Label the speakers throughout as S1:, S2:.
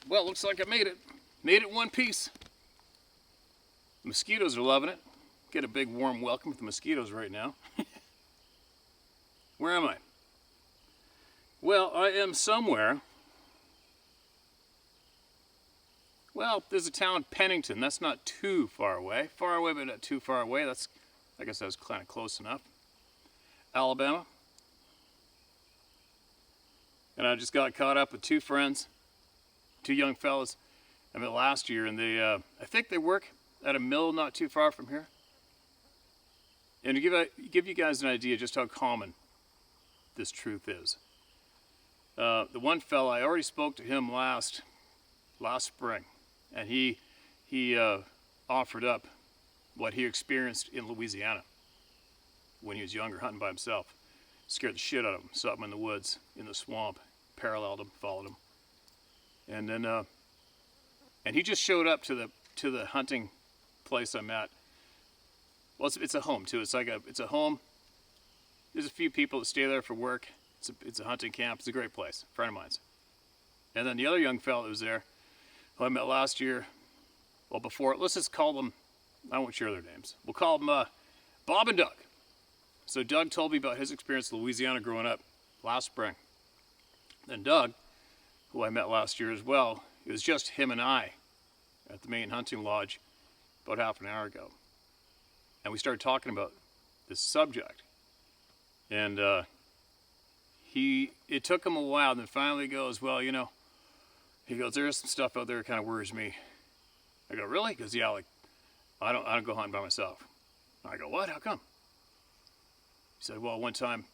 S1: Well, looks like I made it. Made it in one piece. The mosquitoes are loving it. Get a big warm welcome with the mosquitoes right now. Where am I? Well, I am somewhere. Well, there's a town, Pennington. That's not too far away. Far away, but not too far away. That's, I guess that was kind of close enough. Alabama. And I just got caught up with two friends, two young fellas I met last year, and they, I think they work at a mill not too far from here. And to give you guys an idea just how common this truth is. The one fella, I already spoke to him last spring, and he offered up what he experienced in Louisiana when he was younger, hunting by himself. Scared the shit out of him. Saw him in the woods, in the swamp, paralleled him, followed him, and then and he just showed up to the hunting place I'm at. Well, it's a home too. It's a home. There's a few people that stay there for work. It's a hunting camp. It's a great place. A friend of mine's. And then the other young fellow that was there, who I met last year, well before, let's just call them, I won't share their names. We'll call them Bob and Doug. So Doug told me about his experience in Louisiana growing up last spring. Then Doug, who I met last year as well, it was just him and I at the main hunting lodge about half an hour ago. And we started talking about this subject. And it took him a while, and then finally he goes, well, you know, he goes, there's some stuff out there that kind of worries me. I go, really? He goes, yeah, like, I don't go hunting by myself. I go, what? How come? He said, well, one time,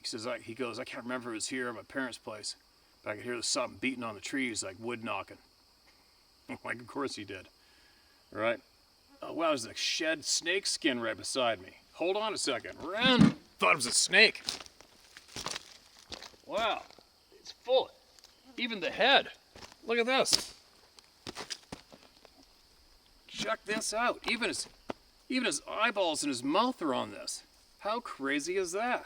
S1: he goes, I can't remember if it was here at my parents' place, but I could hear something beating on the trees, like wood knocking. Like, of course he did. All right? Oh, wow, there's a shed snake skin right beside me. Hold on a second. Ran. Thought it was a snake. Wow. It's full. Even the head. Look at this. Check this out. Even his eyeballs and his mouth are on this. How crazy is that?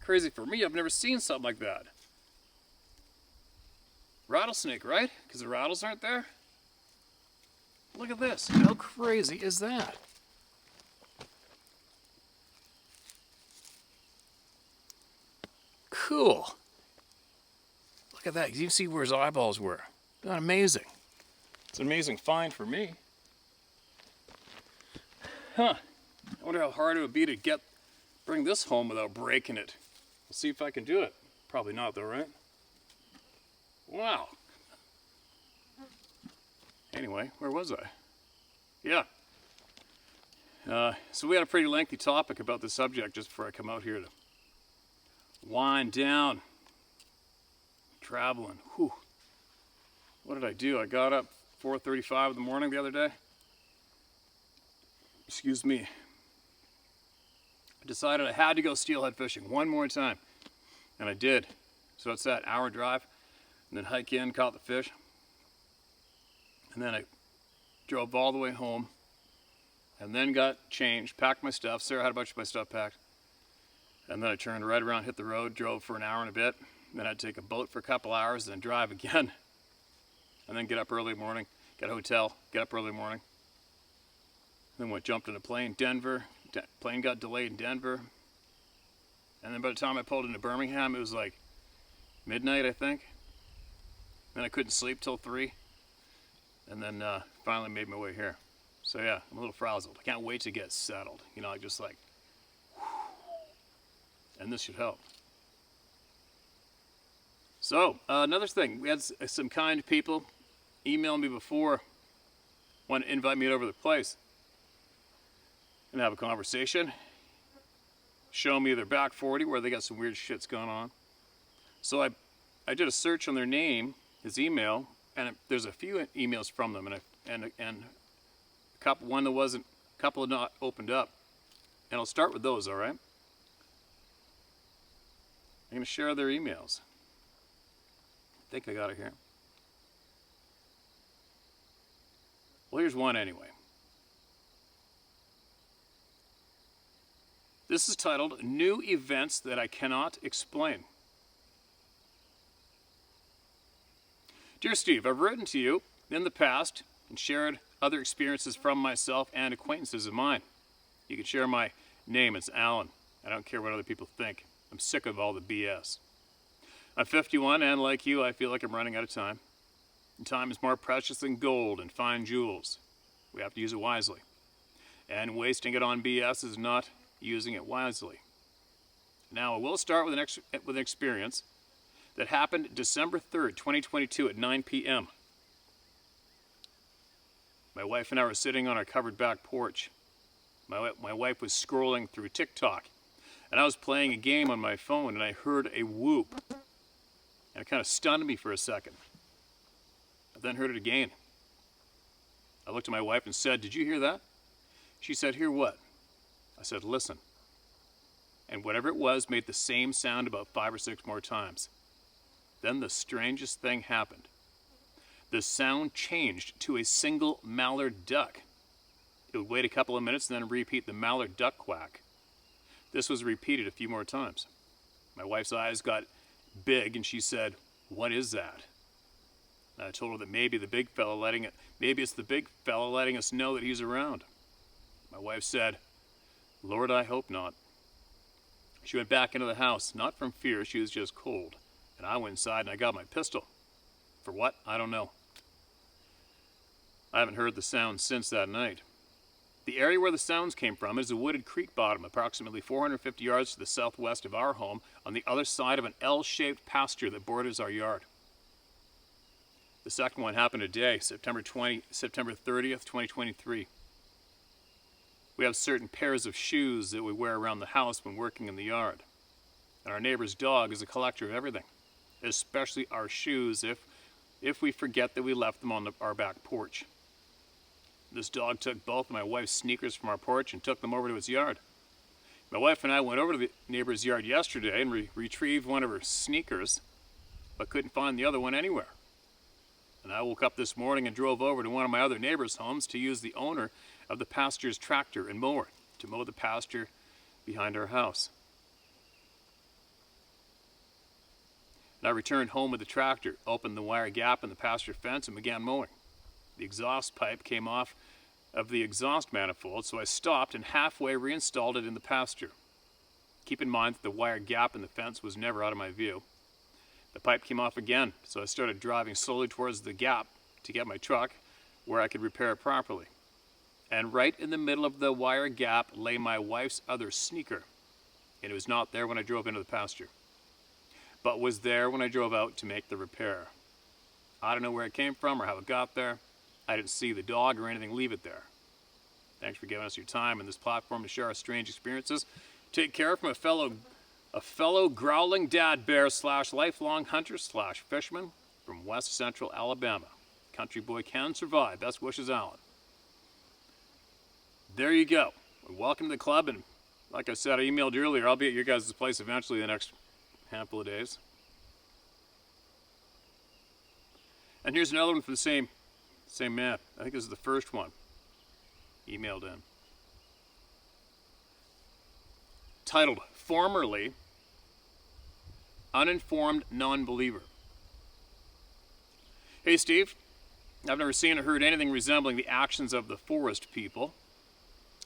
S1: Crazy for me. I've never seen something like that. Rattlesnake, right? Because the rattles aren't there? Look at this. How crazy is that? Cool. Look at that. You can see where his eyeballs were. Isn't that amazing? It's an amazing find for me. Huh. I wonder how hard it would be to bring this home without breaking it. We'll see if I can do it. Probably not though, right? Wow. Anyway, where was I? Yeah. So we had a pretty lengthy topic about this subject just before I come out here to wind down. Traveling. Whew. What did I do? I got up 4:35 in the morning the other day. Excuse me. I decided I had to go steelhead fishing one more time. And I did. So it's that hour drive. And then hike in, caught the fish. And then I drove all the way home. And then got changed, packed my stuff. Sarah had a bunch of my stuff packed. And then I turned right around, hit the road, drove for an hour and a bit. Then I'd take a boat for a couple hours, then drive again. And then get up early morning, get a hotel, get up early morning. Then jumped in a plane, Denver. Plane got delayed in Denver. And then by the time I pulled into Birmingham, it was like midnight, I think. Then I couldn't sleep till 3. And then finally made my way here. So yeah, I'm a little frazzled. I can't wait to get settled. You know, just like, whew. And this should help. So, another thing, we had some kind people email me before, want to invite me over to the place and have a conversation, show me their back 40 where they got some weird shits going on. So I did a search on their name, his email, and there's a few emails from them, and a couple have not opened up, and I'll start with those. All right, I'm going to share their emails. I think I got it here. Well, here's one anyway. This is titled New Events That I Cannot Explain. Dear Steve, I've written to you in the past and shared other experiences from myself and acquaintances of mine. You can share my name, it's Alan. I don't care what other people think. I'm sick of all the BS. I'm 51 and like you, I feel like I'm running out of time. And time is more precious than gold and fine jewels. We have to use it wisely. And wasting it on BS is not using it wisely. Now, I will start with an experience that happened December 3rd, 2022 at 9 p.m. My wife and I were sitting on our covered back porch. My wife was scrolling through TikTok, and I was playing a game on my phone, and I heard a whoop. And it kind of stunned me for a second. I then heard it again. I looked at my wife and said, "Did you hear that?" She said, "Hear what?" I said, "Listen." And whatever it was made the same sound about 5 or 6 more times. Then the strangest thing happened. The sound changed to a single mallard duck. It would wait a couple of minutes and then repeat the mallard duck quack. This was repeated a few more times. My wife's eyes got big and she said, "What is that?" And I told her that maybe it's the big fella letting us know that he's around. My wife said, "Lord, I hope not." She went back into the house, not from fear, she was just cold. And I went inside and I got my pistol. For what? I don't know. I haven't heard the sound since that night. The area where the sounds came from is a wooded creek bottom, approximately 450 yards to the southwest of our home, on the other side of an L-shaped pasture that borders our yard. The second one happened today, September 30th, 2023. We have certain pairs of shoes that we wear around the house when working in the yard. And our neighbor's dog is a collector of everything, especially our shoes if we forget that we left them on our back porch. This dog took both of my wife's sneakers from our porch and took them over to his yard. My wife and I went over to the neighbor's yard yesterday and retrieved one of her sneakers, but couldn't find the other one anywhere. And I woke up this morning and drove over to one of my other neighbor's homes to use the owner of the pasture's tractor and mower to mow the pasture behind our house. And I returned home with the tractor, opened the wire gap in the pasture fence, and began mowing. The exhaust pipe came off of the exhaust manifold, so I stopped and halfway reinstalled it in the pasture. Keep in mind that the wire gap in the fence was never out of my view. The pipe came off again, so I started driving slowly towards the gap to get my truck where I could repair it properly. And right in the middle of the wire gap lay my wife's other sneaker, and it was not there when I drove into the pasture, but was there when I drove out to make the repair. I don't know where it came from or how it got there. I didn't see the dog or anything leave it there. Thanks for giving us your time and this platform to share our strange experiences. Take care from a fellow growling dad bear / lifelong hunter / fisherman from West Central Alabama. Country boy can survive. Best wishes, Alan. There you go. Welcome to the club, and like I said, I emailed you earlier, I'll be at your guys' place eventually the next handful of days. And here's another one from the same man. I think this is the first one emailed in. Titled, Formerly Uninformed Non-Believer. Hey Steve, I've never seen or heard anything resembling the actions of the forest people.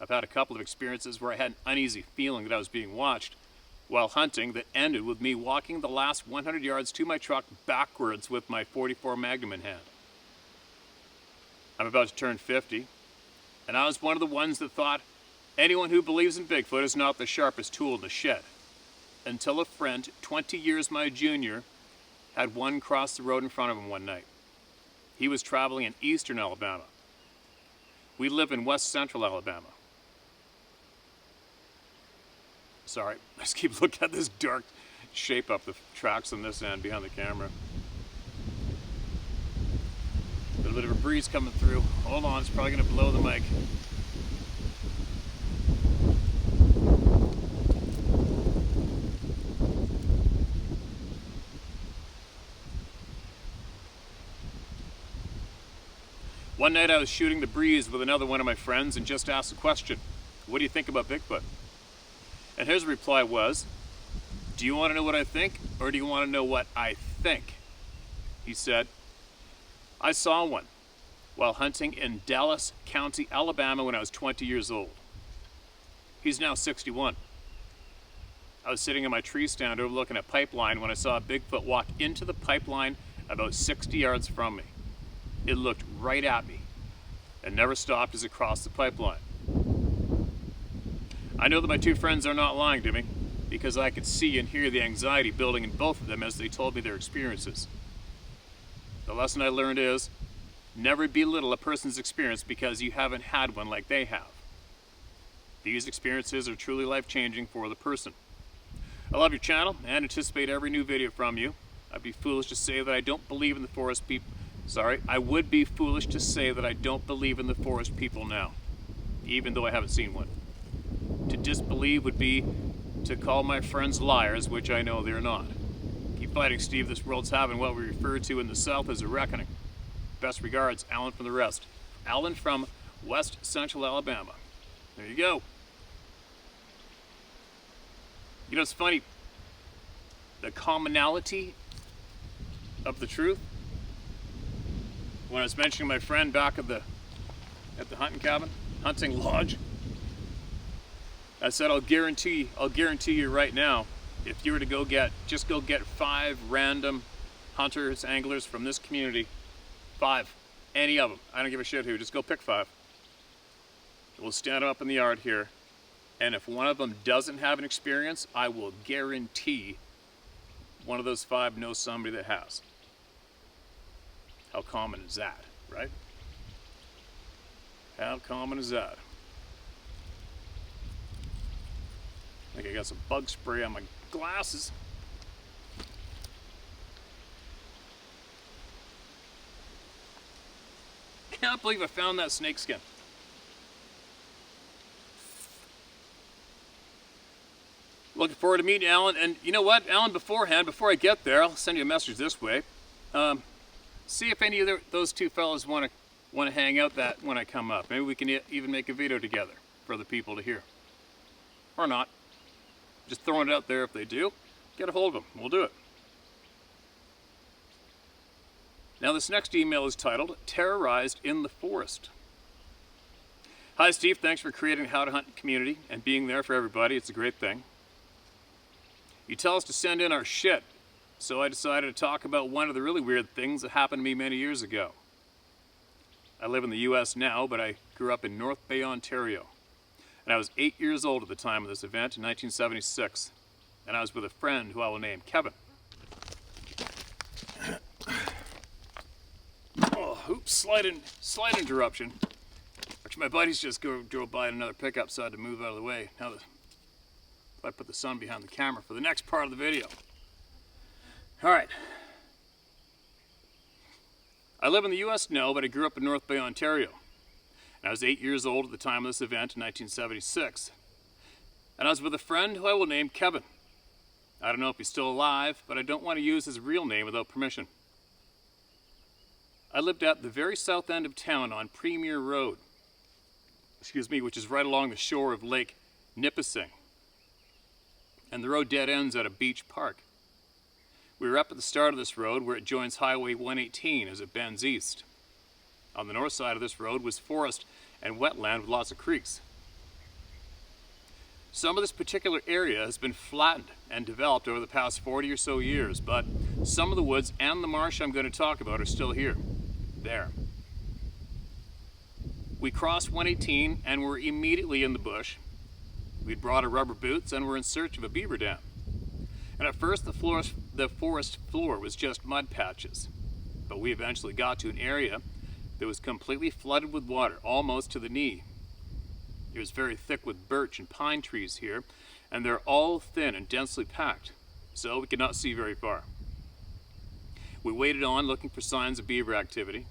S1: I've had a couple of experiences where I had an uneasy feeling that I was being watched while hunting that ended with me walking the last 100 yards to my truck backwards with my .44 Magnum in hand. I'm about to turn 50, and I was one of the ones that thought anyone who believes in Bigfoot is not the sharpest tool in the shed, until a friend 20 years my junior had one cross the road in front of him one night. He was traveling in eastern Alabama. We live in west central Alabama. Sorry, I just keep looking at this dark shape up the tracks on this end behind the camera. A little bit of a breeze coming through. Hold on, it's probably going to blow the mic. One night I was shooting the breeze with another one of my friends and just asked a question. What do you think about Bigfoot? And his reply was, do you want to know what I think, or do you want to know what I think? He said, I saw one while hunting in Dallas County, Alabama when I was 20 years old. He's now 61. I was sitting in my tree stand overlooking a pipeline when I saw a Bigfoot walk into the pipeline about 60 yards from me. It looked right at me and never stopped as it crossed the pipeline. I know that my two friends are not lying to me because I could see and hear the anxiety building in both of them as they told me their experiences. The lesson I learned is, never belittle a person's experience because you haven't had one like they have. These experiences are truly life-changing for the person. I love your channel and anticipate every new video from you. I'd be foolish to say that I don't believe in the forest people. I would be foolish to say that I don't believe in the forest people now, even though I haven't seen one. To disbelieve would be to call my friends liars, which I know they're not. Keep fighting, Steve. This world's having what we refer to in the South as a reckoning. Best regards, Alan from the rest. Alan from West Central Alabama. There you go. You know, it's funny. The commonality of the truth. When I was mentioning my friend back at the hunting lodge, I said, I'll guarantee you right now, if you were to just go get 5 random hunters, anglers from this community, 5, any of them, I don't give a shit who, just go pick 5. We'll stand them up in the yard here, and if one of them doesn't have an experience, I will guarantee one of those 5 knows somebody that has. How common is that, right? How common is that? I think I got some bug spray on my glasses. Can't believe I found that snake skin. Looking forward to meeting Alan. And you know what, Alan, before I get there, I'll send you a message this way. See if any of those two fellas want to hang out that when I come up. Maybe we can even make a video together for the people to hear. Or not. Just throwing it out there. If they do, get a hold of them. We'll do it. Now this next email is titled, Terrorized in the Forest. Hi Steve, thanks for creating How to Hunt community and being there for everybody. It's a great thing. You tell us to send in our shit, so I decided to talk about one of the really weird things that happened to me many years ago. I live in the US now, but I grew up in North Bay, Ontario. And I was 8 years old at the time of this event in 1976. And I was with a friend who I will name Kevin. Oh, oops, slight interruption. Actually, my buddies just drove by in another pickup, so I had to move out of the way. Now I put the sun behind the camera for the next part of the video. All right. I live in the US now, but I grew up in North Bay, Ontario. And I was 8 years old at the time of this event in 1976. And I was with a friend who I will name Kevin. I don't know if he's still alive, but I don't want to use his real name without permission. I lived at the very south end of town on Premier Road, which is right along the shore of Lake Nipissing. And the road dead ends at a beach park. We were up at the start of this road where it joins Highway 118 as it bends east. On the north side of this road was forest and wetland with lots of creeks. Some of this particular area has been flattened and developed over the past 40 or so years, but some of the woods and the marsh I'm going to talk about are still here. There. We crossed 118 and were immediately in the bush. We'd brought our rubber boots and were in search of a beaver dam. And at first the forest floor was just mud patches, but we eventually got to an area that was completely flooded with water, almost to the knee. It was very thick with birch and pine trees here, and they're all thin and densely packed, so we could not see very far. We waited on looking for signs of beaver activity,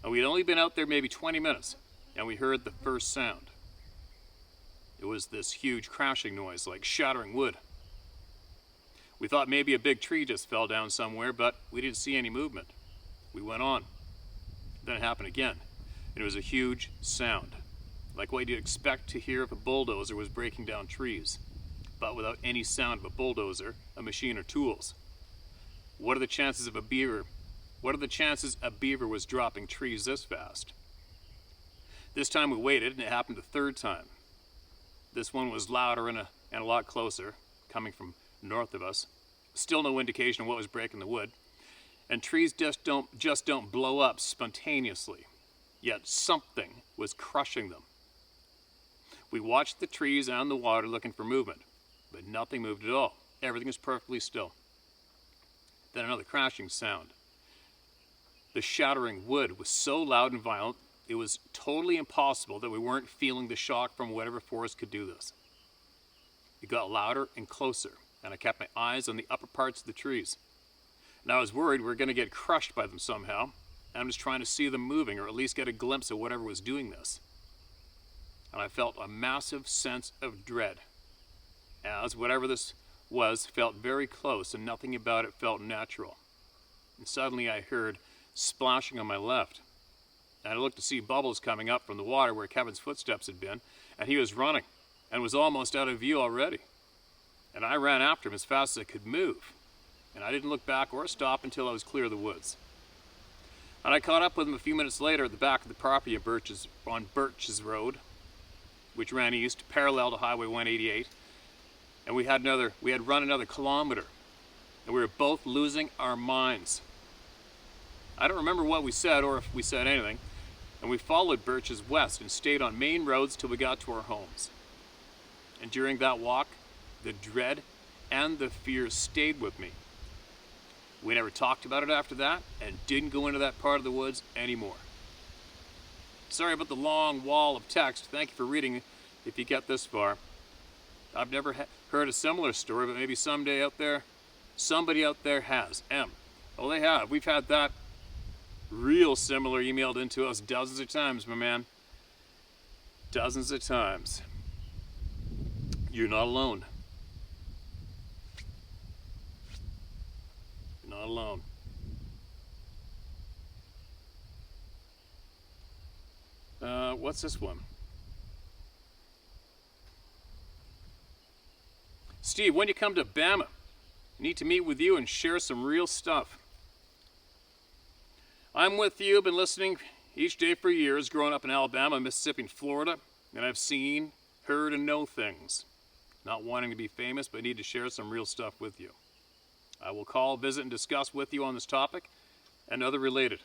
S1: and we had only been out there maybe 20 minutes, and we heard the first sound. It was this huge crashing noise, like shattering wood. We thought maybe a big tree just fell down somewhere, but we didn't see any movement. We went on. Then it happened again, and it was a huge sound, like what you'd expect to hear if a bulldozer was breaking down trees, but without any sound of a bulldozer, a machine, or tools. What are the chances of a beaver What are the chances a beaver was dropping trees this fast? This time we waited, and it happened the third time. This one was louder and a lot closer, coming from north of us. Still no indication of what was breaking the wood. And trees just don't blow up spontaneously. Yet something was crushing them. We watched the trees and the water looking for movement, but nothing moved at all. Everything was perfectly still. Then another crashing sound. The shattering wood was so loud and violent, it was totally impossible that we weren't feeling the shock from whatever force could do this. It got louder and closer, and I kept my eyes on the upper parts of the trees. And I was worried we were going to get crushed by them somehow, and I was trying to see them moving, or at least get a glimpse of whatever was doing this. And I felt a massive sense of dread, as whatever this was felt very close, and nothing about it felt natural. And suddenly I heard splashing on my left. And I looked to see bubbles coming up from the water where Kevin's footsteps had been, and he was running and was almost out of view already. And I ran after him as fast as I could move, and I didn't look back or stop until I was clear of the woods. And I caught up with him a few minutes later at the back of the property on Birch's Road, which ran east, parallel to Highway 188, and we had run another kilometer, and we were both losing our minds. I don't remember what we said or if we said anything, and we followed Birch's west and stayed on main roads till we got to our homes. And during that walk, the dread and the fear stayed with me. We never talked about it after that, and didn't go into that part of the woods anymore. Sorry about the long wall of text. Thank you for reading if you get this far. I've never heard a similar story, but maybe someday somebody out there has. Oh, they have. We've had that real similar emailed into us dozens of times, my man. Dozens of times. You're not alone. You're not alone. What's this one? Steve, when you come to Bama, I need to meet with you and share some real stuff. I'm with you, been listening each day for years, growing up in Alabama, Mississippi, and Florida, and I've seen, heard, and know things. Not wanting to be famous, but need to share some real stuff with you. I will call, visit, and discuss with you on this topic and other related.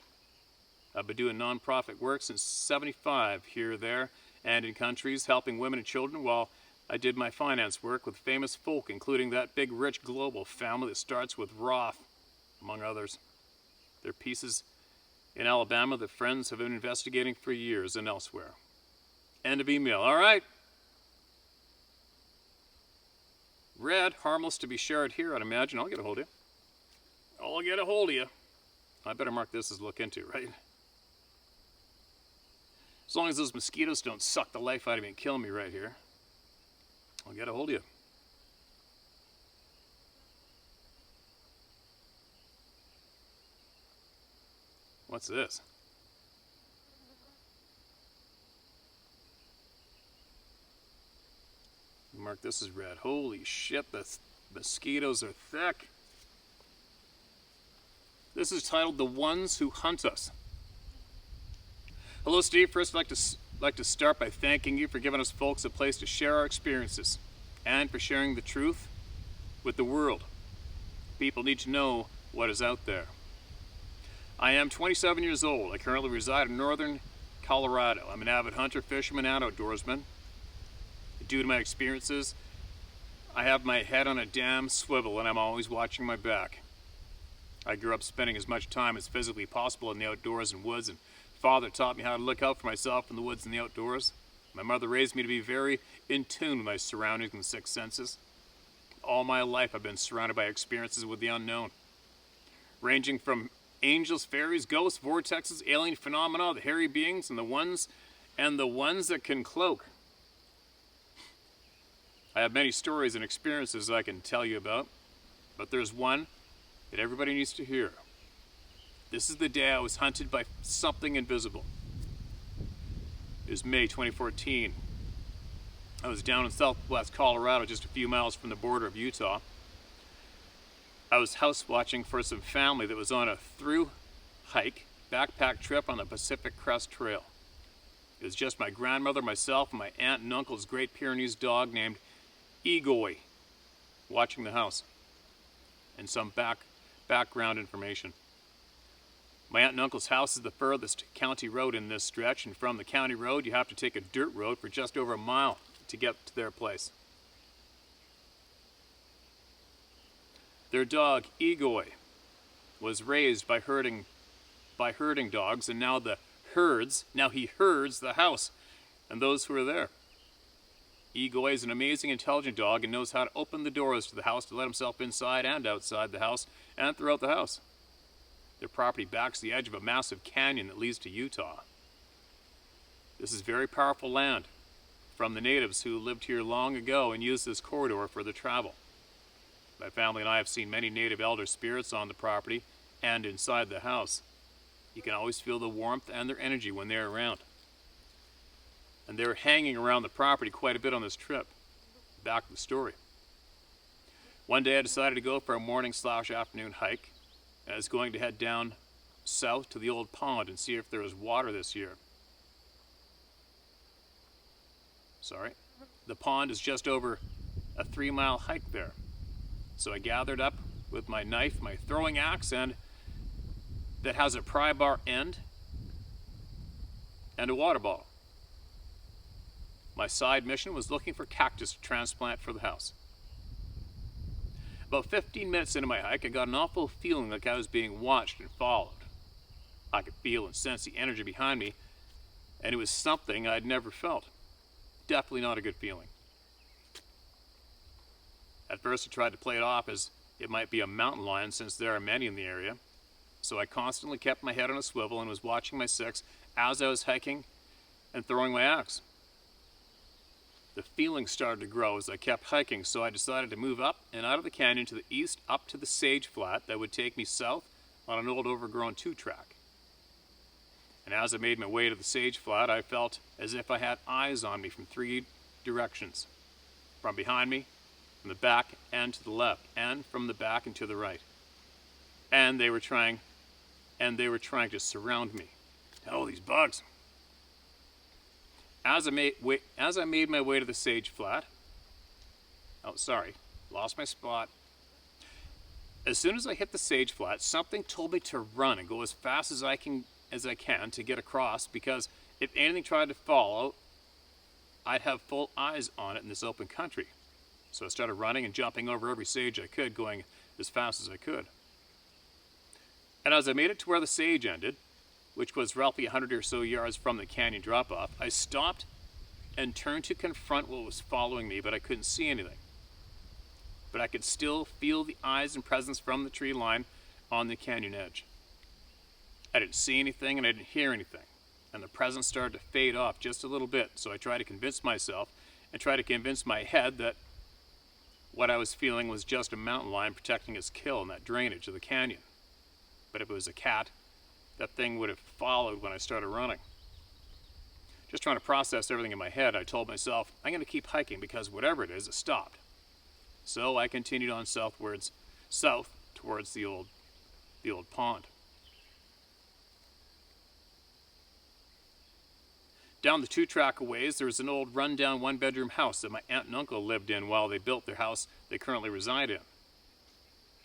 S1: I've been doing nonprofit work since '75 here, there, and in countries helping women and children while I did my finance work with famous folk, including that big, rich, global family that starts with Roth, among others. Their pieces in Alabama that friends have been investigating for years and elsewhere. End of email. All right. Read, harmless to be shared here, I'd imagine. I'll get a hold of you. I'll get a hold of you. I better mark this as look into, right? As long as those mosquitoes don't suck the life out of me and kill me right here, I'll get a hold of you. What's this? Mark this as red. Holy shit, the mosquitoes are thick. This is titled The Ones Who Hunt Us. Hello, Steve. First, I'd like to start by thanking you for giving us folks a place to share our experiences and for sharing the truth with the world. People need to know what is out there. I am 27 years old. I currently reside in northern Colorado. I'm an avid hunter, fisherman, and outdoorsman. Due to my experiences, I have my head on a damn swivel and I'm always watching my back. I grew up spending as much time as physically possible in the outdoors and woods, and Father taught me how to look out for myself in the woods and the outdoors. My mother raised me to be very in tune with my surroundings and sixth senses. All my life I've been surrounded by experiences with the unknown, ranging from angels, fairies, ghosts, vortexes, alien phenomena, the hairy beings, and the ones that can cloak. I have many stories and experiences I can tell you about, but there's one that everybody needs to hear. This is the day I was hunted by something invisible. It was May 2014. I was down in southwest Colorado, just a few miles from the border of Utah. I was house watching for some family that was on a through hike, backpack trip on the Pacific Crest Trail. It was just my grandmother, myself, and my aunt and uncle's Great Pyrenees dog named Egoy watching the house, and some background information. My aunt and uncle's house is the furthest county road in this stretch, and from the county road you have to take a dirt road for just over a mile to get to their place. Their dog, Egoy, was raised by herding dogs, and now he herds the house and those who are there. Egoy is an amazing, intelligent dog and knows how to open the doors to the house to let himself inside and outside the house and throughout the house. Their property backs the edge of a massive canyon that leads to Utah. This is very powerful land from the natives who lived here long ago and used this corridor for their travel. My family and I have seen many native elder spirits on the property and inside the house. You can always feel the warmth and their energy when they're around. And they were hanging around the property quite a bit on this trip. Back to the story. One day I decided to go for a morning/afternoon hike, and I was going to head down south to the old pond and see if there was water this year. The pond is just over a 3-mile hike there. So I gathered up with my knife, my throwing axe, and that has a pry bar end and a water bottle. My side mission was looking for cactus to transplant for the house. About 15 minutes into my hike, I got an awful feeling like I was being watched and followed. I could feel and sense the energy behind me, and it was something I'd never felt. Definitely not a good feeling. At first I tried to play it off as it might be a mountain lion since there are many in the area, so I constantly kept my head on a swivel and was watching my six as I was hiking and throwing my axe. The feeling started to grow as I kept hiking, so I decided to move up and out of the canyon to the east up to the sage flat that would take me south on an old overgrown 2-track. And as I made my way to the sage flat, I felt as if I had eyes on me from 3 directions. From behind me, from the back and to the left, and from the back and to the right. And they were trying to surround me. Oh, these bugs. As I made my way to the sage flat, lost my spot. As soon as I hit the sage flat, something told me to run and go as fast as I can to get across, because if anything tried to follow, I'd have full eyes on it in this open country. So I started running and jumping over every sage I could, going as fast as I could. And as I made it to where the sage ended, which was roughly 100 or so yards from the canyon drop-off, I stopped and turned to confront what was following me, but I couldn't see anything. But I could still feel the eyes and presence from the tree line on the canyon edge. I didn't see anything and I didn't hear anything, and the presence started to fade off just a little bit, so I tried to convince myself and tried to convince my head that what I was feeling was just a mountain lion protecting its kill in that drainage of the canyon. But if it was a cat, that thing would have followed when I started running. Just trying to process everything in my head, I told myself, I'm going to keep hiking because whatever it is, it stopped. So I continued on south towards the old pond. Down the 2-track a ways, there was an old run-down 1-bedroom house that my aunt and uncle lived in while they built their house they currently reside in.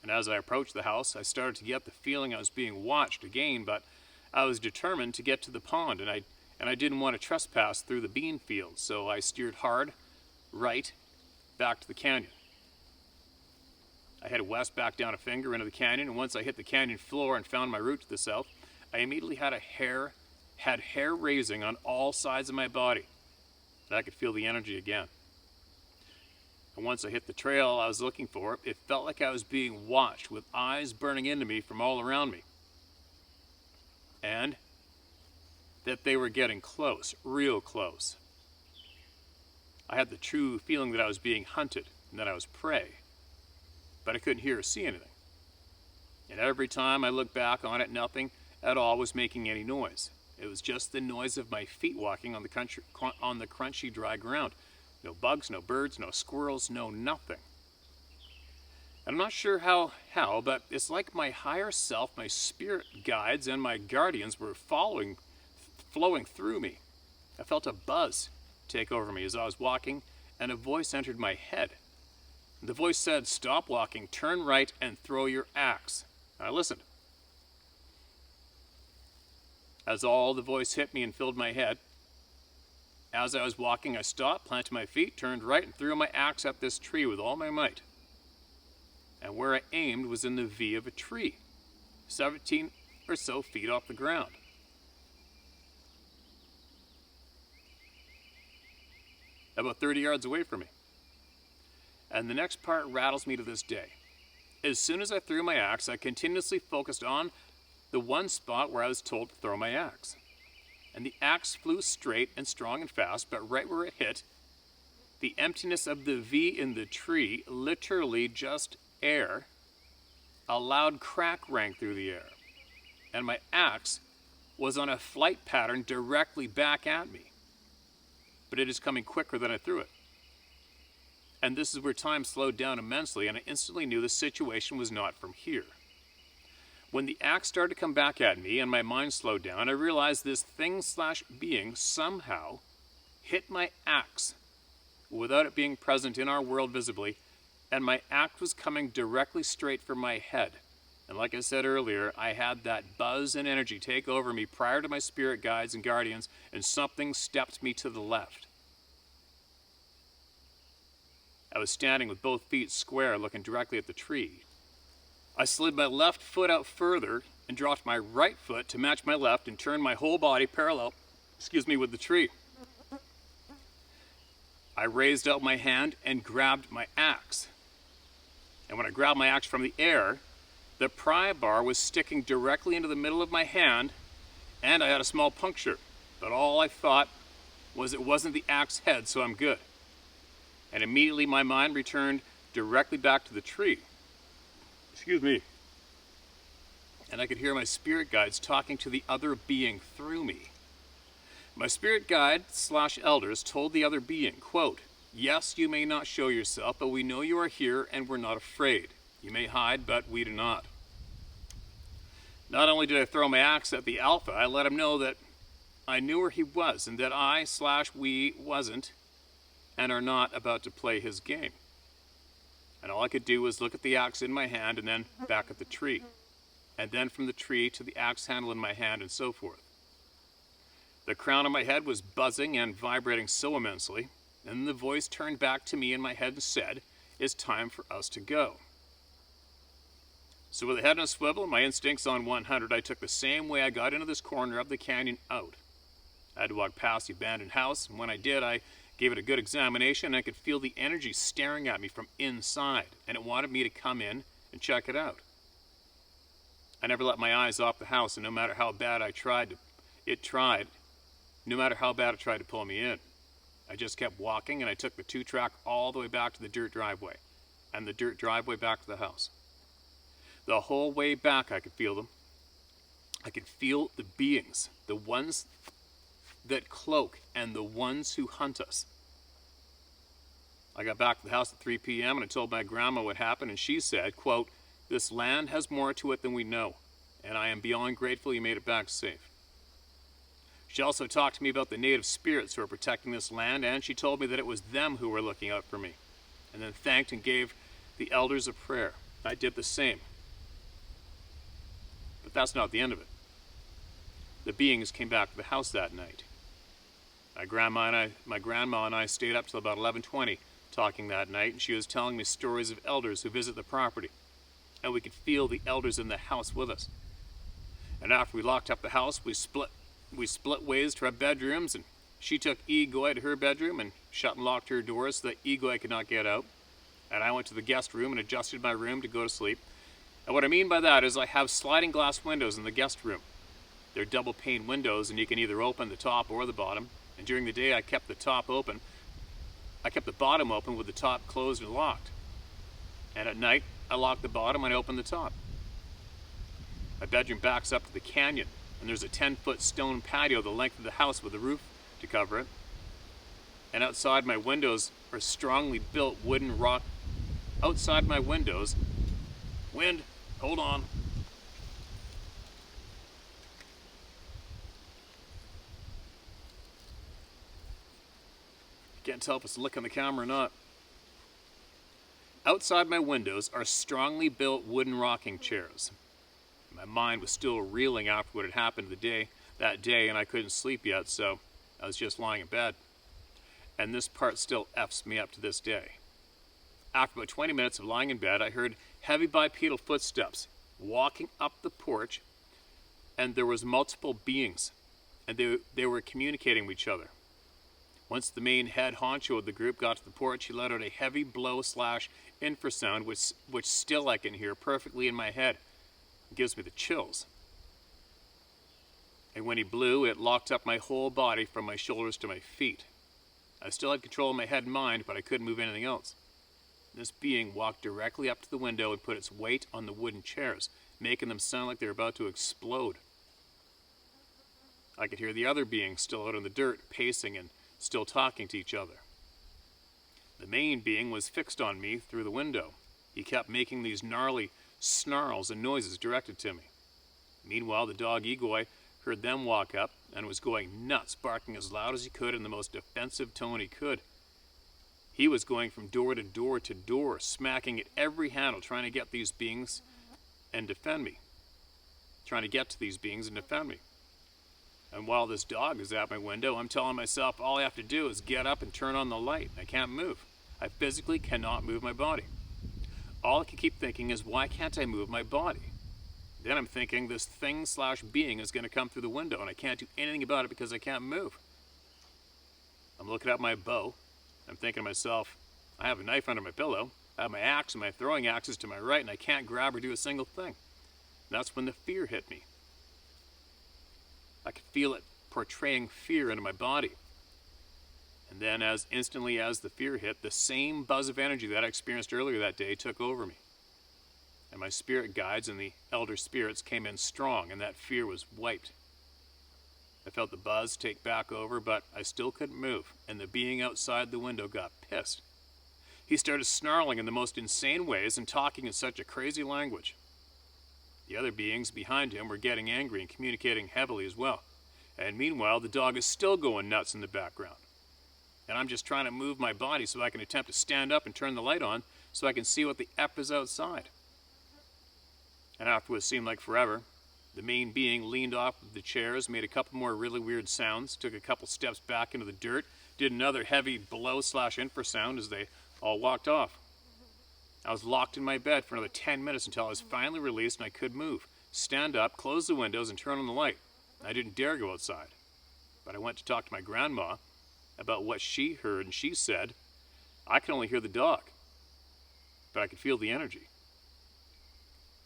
S1: And as I approached the house, I started to get the feeling I was being watched again, but I was determined to get to the pond, and I didn't want to trespass through the bean fields, so I steered hard, right, back to the canyon. I headed west back down a finger into the canyon, and once I hit the canyon floor and found my route to the south, I immediately had hair raising on all sides of my body, and I could feel the energy again. And once I hit the trail I was looking for, it felt like I was being watched with eyes burning into me from all around me. And that they were getting close, real close. I had the true feeling that I was being hunted and that I was prey, but I couldn't hear or see anything. And every time I looked back on it, nothing at all was making any noise. It was just the noise of my feet walking on the crunchy, dry ground. No bugs, no birds, no squirrels, no nothing. I'm not sure how, but it's like my higher self, my spirit guides, and my guardians were flowing through me. I felt a buzz take over me as I was walking, and a voice entered my head. The voice said, "Stop walking, turn right, and throw your axe." I listened. As all the voice hit me and filled my head, as I was walking, I stopped, planted my feet, turned right, and threw my axe at this tree with all my might. And where I aimed was in the V of a tree, 17 or so feet off the ground. About 30 yards away from me. And the next part rattles me to this day. As soon as I threw my axe, I continuously focused on the one spot where I was told to throw my axe. And the axe flew straight and strong and fast, but right where it hit, the emptiness of the V in the tree, literally just air, a loud crack rang through the air. And my axe was on a flight pattern directly back at me. But it is coming quicker than I threw it. And this is where time slowed down immensely, and I instantly knew the situation was not from here. When the axe started to come back at me and my mind slowed down, I realized this thing/being somehow hit my axe without it being present in our world visibly, and my axe was coming directly straight for my head. And like I said earlier, I had that buzz and energy take over me prior to my spirit guides and guardians, and something stepped me to the left. I was standing with both feet square, looking directly at the tree. I slid my left foot out further and dropped my right foot to match my left and turned my whole body parallel, with the tree. I raised out my hand and grabbed my axe. And when I grabbed my axe from the air, the pry bar was sticking directly into the middle of my hand, and I had a small puncture. But all I thought was it wasn't the axe head, so I'm good. And immediately my mind returned directly back to the tree. And I could hear my spirit guides talking to the other being through me. My spirit guide/elders told the other being, quote, "Yes, you may not show yourself, but we know you are here and we're not afraid. You may hide, but we do not." Not only did I throw my axe at the alpha, I let him know that I knew where he was and that I/we wasn't and are not about to play his game. And all I could do was look at the axe in my hand and then back at the tree. And then from the tree to the axe handle in my hand and so forth. The crown of my head was buzzing and vibrating so immensely, and the voice turned back to me in my head and said, "It's time for us to go." So with a head on a swivel and my instincts on 100, I took the same way I got into this corner of the canyon out. I had to walk past the abandoned house, and when I did, I gave it a good examination, and I could feel the energy staring at me from inside, and it wanted me to come in and check it out. I never let my eyes off the house, and no matter how bad it tried to pull me in. I just kept walking, and I took the 2-track all the way back to the dirt driveway, and the dirt driveway back to the house. The whole way back, I could feel them. I could feel the beings, the ones that cloak and the ones who hunt us. I got back to the house at 3 p.m. and I told my grandma what happened, and she said, quote, "This land has more to it than we know, and I am beyond grateful you made it back safe." She also talked to me about the native spirits who are protecting this land, and she told me that it was them who were looking out for me, and then thanked and gave the elders a prayer. I did the same. But that's not the end of it. The beings came back to the house that night. My grandma and I stayed up till about 11:20 talking that night, and she was telling me stories of elders who visit the property, and we could feel the elders in the house with us. And after we locked up the house, we split ways to our bedrooms, and she took Egoy to her bedroom and shut and locked her doors so that Egoy could not get out. And I went to the guest room and adjusted my room to go to sleep. And what I mean by that is I have sliding glass windows in the guest room. They're double pane windows, and you can either open the top or the bottom. And during the day, I kept the bottom open with the top closed and locked. And at night, I locked the bottom and I opened the top. My bedroom backs up to the canyon, and there's a 10-foot stone patio the length of the house with a roof to cover it. And outside my windows are strongly built wooden rock. Outside my windows Wind, hold on. Can't tell if it's licking the camera or not. Outside my windows are strongly built wooden rocking chairs. My mind was still reeling after what had happened that day, and I couldn't sleep yet, so I was just lying in bed. And this part still F's me up to this day. After about 20 minutes of lying in bed, I heard heavy bipedal footsteps walking up the porch, and there was multiple beings, and they were communicating with each other. Once the main head honcho of the group got to the porch, he let out a heavy blow/infrasound, which still I can hear perfectly in my head. It gives me the chills. And when he blew, it locked up my whole body from my shoulders to my feet. I still had control of my head and mind, but I couldn't move anything else. This being walked directly up to the window and put its weight on the wooden chairs, making them sound like they were about to explode. I could hear the other beings still out in the dirt, pacing and still talking to each other. The main being was fixed on me through the window. He kept making these gnarly snarls and noises directed to me. Meanwhile, the dog Igor heard them walk up and was going nuts, barking as loud as he could in the most defensive tone he could. He was going from door to door to door, smacking at every handle, trying to get these beings and defend me. Trying to get to these beings and defend me. And while this dog is at my window, I'm telling myself all I have to do is get up and turn on the light. I can't move. I physically cannot move my body. All I can keep thinking is, why can't I move my body? Then I'm thinking this thing/being is going to come through the window, and I can't do anything about it because I can't move. I'm looking at my bow. I'm thinking to myself, I have a knife under my pillow. I have my axe and my throwing axes to my right, and I can't grab or do a single thing. And that's when the fear hit me. I could feel it portraying fear into my body. And then as instantly as the fear hit, the same buzz of energy that I experienced earlier that day took over me. And my spirit guides and the elder spirits came in strong, and that fear was wiped. I felt the buzz take back over, but I still couldn't move, and the being outside the window got pissed. He started snarling in the most insane ways and talking in such a crazy language. The other beings behind him were getting angry and communicating heavily as well. And meanwhile, the dog is still going nuts in the background. And I'm just trying to move my body so I can attempt to stand up and turn the light on so I can see what the F is outside. And after what seemed like forever, the main being leaned off of the chairs, made a couple more really weird sounds, took a couple steps back into the dirt, did another heavy blow/infrasound as they all walked off. I was locked in my bed for another 10 minutes until I was finally released and I could move, stand up, close the windows, and turn on the light. I didn't dare go outside, but I went to talk to my grandma about what she heard, and she said, I could only hear the dog, but I could feel the energy.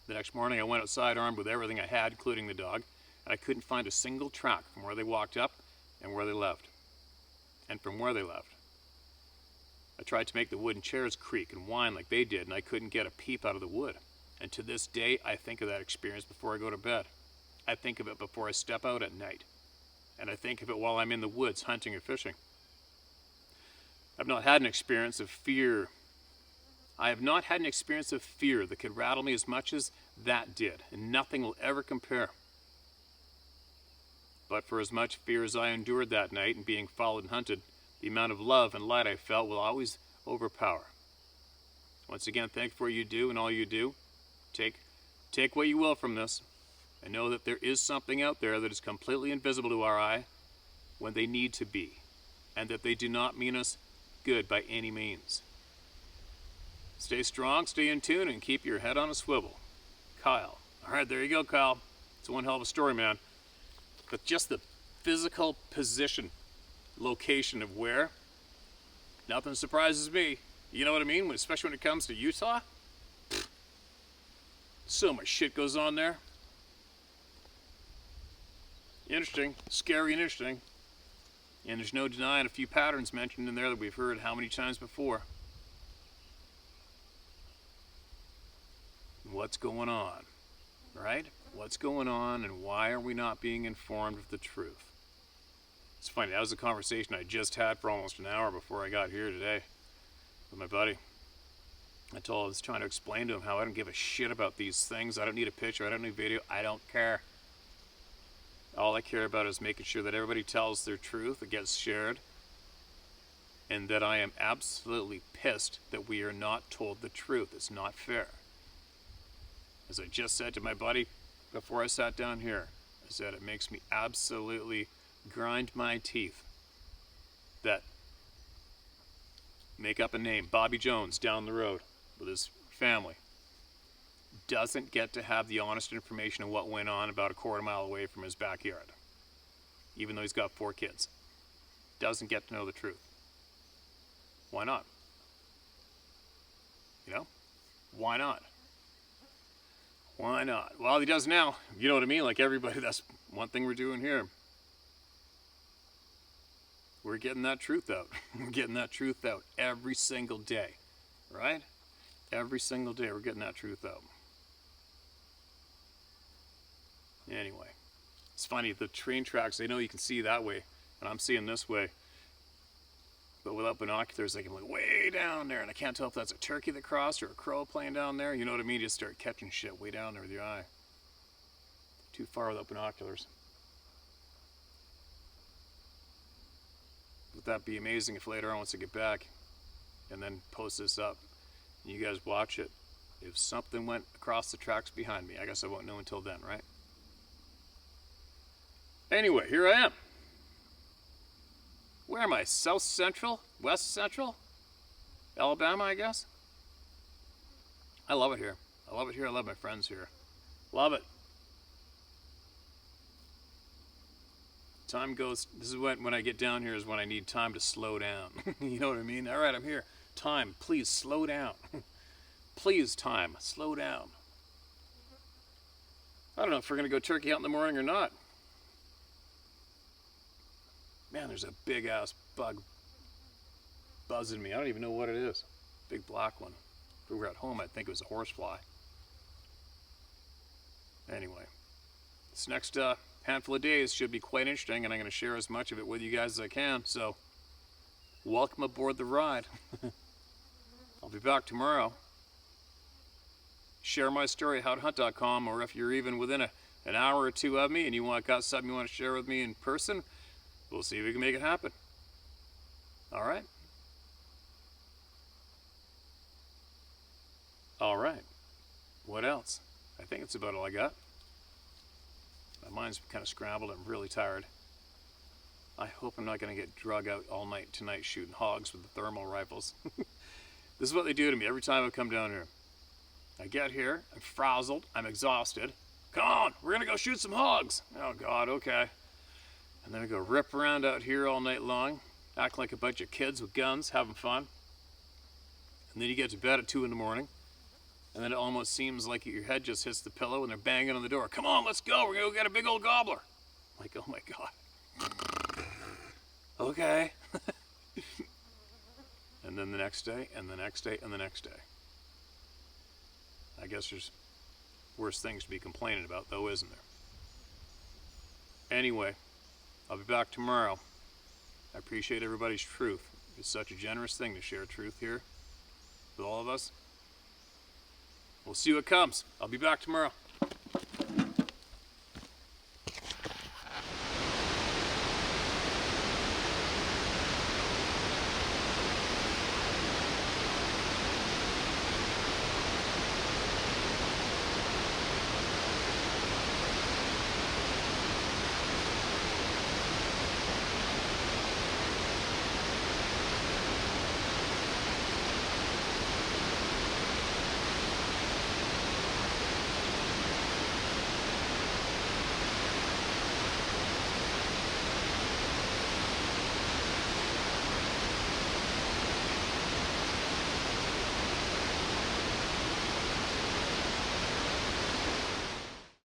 S1: The next morning I went outside armed with everything I had, including the dog, and I couldn't find a single track from where they walked up and where they left, and from where they left. I tried to make the wooden chairs creak and whine like they did, and I couldn't get a peep out of the wood. And to this day, I think of that experience before I go to bed. I think of it before I step out at night. And I think of it while I'm in the woods hunting or fishing. I've not had an experience of fear. I have not had an experience of fear that could rattle me as much as that did, and nothing will ever compare. But for as much fear as I endured that night and being followed and hunted, the amount of love and light I felt will always overpower. Once again, thank you for what you do and all you do. Take what you will from this, and know that there is something out there that is completely invisible to our eye when they need to be, and that they do not mean us good by any means. Stay strong, stay in tune, and keep your head on a swivel. Kyle. All right, there you go, Kyle. It's one hell of a story, man. But just the physical position, location of where, nothing surprises me. You know what I mean? Especially when it comes to Utah. So much shit goes on there. Interesting, scary and interesting. And there's no denying a few patterns mentioned in there that we've heard how many times before. What's going on, right? What's going on, and why are we not being informed of the truth? It's funny, that was a conversation I just had for almost an hour before I got here today with my buddy. I was trying to explain to him how I don't give a shit about these things. I don't need a picture. I don't need video. I don't care. All I care about is making sure that everybody tells their truth, it gets shared, and that I am absolutely pissed that we are not told the truth. It's not fair. As I just said to my buddy before I sat down here, I said it makes me absolutely grind my teeth that make up a name, Bobby Jones down the road with his family, doesn't get to have the honest information of what went on about a quarter mile away from his backyard, even though he's got 4 kids. Doesn't get to know the truth. Why not? You know? Why not? Why not? Well, he does now. You know what I mean? Like everybody, that's one thing we're doing here. We're getting that truth out. We're getting that truth out every single day, right? Every single day we're getting that truth out. Anyway, it's funny, the train tracks, I know you can see that way, and I'm seeing this way. But without binoculars, I can look way down there, and I can't tell if that's a turkey that crossed or a crow playing down there. You know what I mean? You just start catching shit way down there with your eye. Too far without binoculars. Would that be amazing if later on, once I get back and then post this up, and you guys watch it, if something went across the tracks behind me, I guess I won't know until then, right? Anyway, here I am. Where am I? South Central? West Central? Alabama, I guess? I love it here. I love it here. I love my friends here. Love it. Time goes, this is when I get down here is when I need time to slow down. You know what I mean? All right, I'm here. Time, please slow down. Please, time, slow down. I don't know if we're going to go turkey out in the morning or not. Man, there's a big ass bug buzzing me. I don't even know what it is. Big black one. If we were at home, I'd think it was a horsefly. Anyway, this next handful of days should be quite interesting, and I'm going to share as much of it with you guys as I can. So, welcome aboard the ride. I'll be back tomorrow. Share my story at howtohunt.com, or if you're even within an hour or two of me and you got something you want to share with me in person, we'll see if we can make it happen. All right? All right. What else? I think it's about all I got. My mind's kind of scrambled. I'm really tired. I hope I'm not going to get drug out all night tonight shooting hogs with the thermal rifles. This is what they do to me every time I come down here. I get here, I'm frazzled, I'm exhausted. Come on, we're going to go shoot some hogs. Oh, God, okay. And then we go rip around out here all night long, act like a bunch of kids with guns, having fun. And then you get to bed at 2 in the morning, and then it almost seems like your head just hits the pillow and they're banging on the door. Come on, let's go, we're going to go get a big old gobbler. I'm like, oh my God. Okay. And then the next day, and the next day, and the next day. I guess there's worse things to be complaining about, though, isn't there? Anyway, I'll be back tomorrow. I appreciate everybody's truth. It's such a generous thing to share truth here with all of us. We'll see what comes. I'll be back tomorrow.